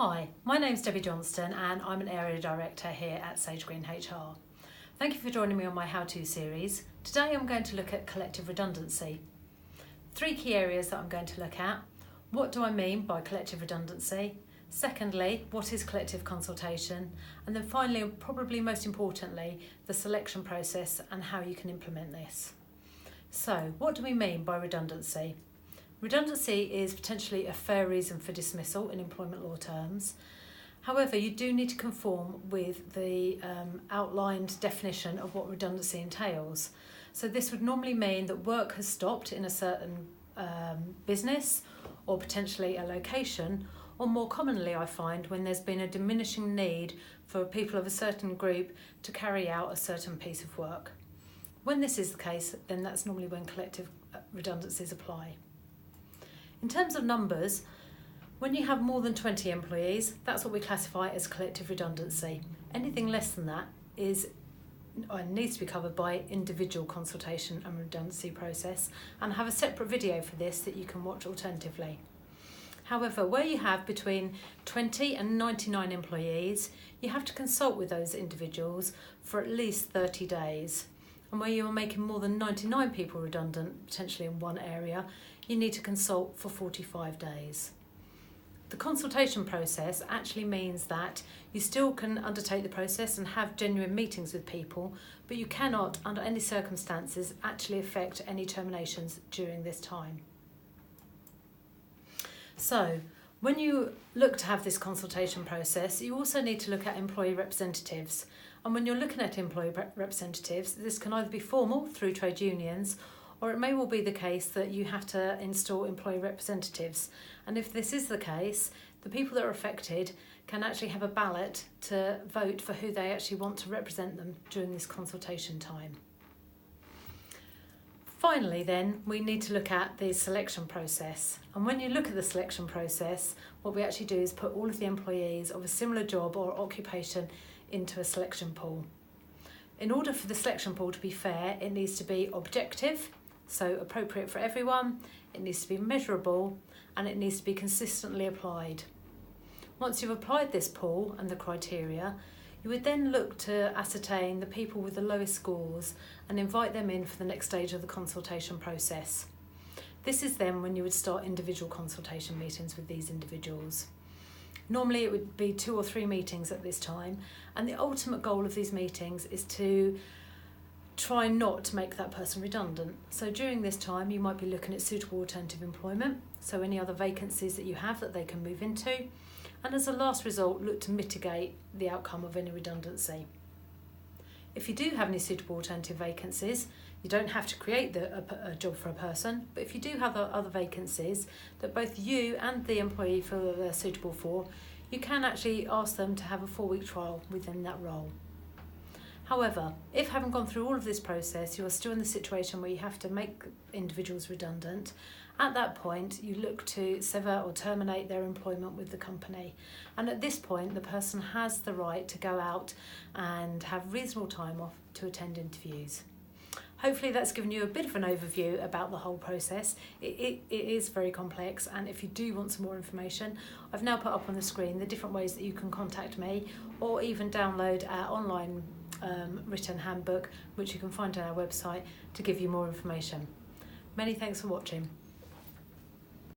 Hi, my name's djohnston and I'm an Area Director here at Sage Green HR. Thank you for joining me on my how-to series. Today I'm going to look at collective redundancy. Three key areas that I'm going to look at. What do I mean by collective redundancy? Secondly, what is collective consultation? And then finally, and probably most importantly, the selection process and how you can implement this. So, what do we mean by redundancy? Redundancy is potentially a fair reason for dismissal in employment law terms. However, you do need to conform with the outlined definition of what redundancy entails. So this would normally mean that work has stopped in a certain business or potentially a location, or more commonly I find when there's been a diminishing need for people of a certain group to carry out a certain piece of work. When this is the case, then that's normally when collective redundancies apply. In terms of numbers, when you have more than 20 employees, that's what we classify as collective redundancy. Anything less than that needs to be covered by individual consultation and redundancy process, and I have a separate video for this that you can watch alternatively. However, where you have between 20 and 99 employees, you have to consult with those individuals for at least 30 days. And where you are making more than 99 people redundant, potentially in one area, you need to consult for 45 days. The consultation process actually means that you still can undertake the process and have genuine meetings with people, but you cannot, under any circumstances, actually affect any terminations during this time. So, when you look to have this consultation process, you also need to look at employee representatives. And when you're looking at employee representatives, this can either be formal through trade unions, or it may well be the case that you have to install employee representatives. And if this is the case, the people that are affected can actually have a ballot to vote for who they actually want to represent them during this consultation time. Finally then, we need to look at the selection process. And when you look at the selection process, what we actually do is put all of the employees of a similar job or occupation into a selection pool. In order for the selection pool to be fair, it needs to be objective, so appropriate for everyone, it needs to be measurable, and it needs to be consistently applied. Once you've applied this pool and the criteria, you would then look to ascertain the people with the lowest scores and invite them in for the next stage of the consultation process. This is then when you would start individual consultation meetings with these individuals. Normally it would be 2 or 3 meetings at this time, and the ultimate goal of these meetings is to try not to make that person redundant. So during this time you might be looking at suitable alternative employment, so any other vacancies that you have that they can move into, and as a last result look to mitigate the outcome of any redundancy. If you do have any suitable alternative vacancies, you don't have to create a job for a person, but if you do have other vacancies that both you and the employee feel that they're suitable for, you can actually ask them to have a 4-week trial within that role. However, if having gone through all of this process, you are still in the situation where you have to make individuals redundant, at that point you look to sever or terminate their employment with the company. And at this point, the person has the right to go out and have reasonable time off to attend interviews. Hopefully that's given you a bit of an overview about the whole process. It is very complex, and if you do want some more information, I've now put up on the screen the different ways that you can contact me, or even download our online written handbook, which you can find on our website, to give you more information. Many thanks for watching.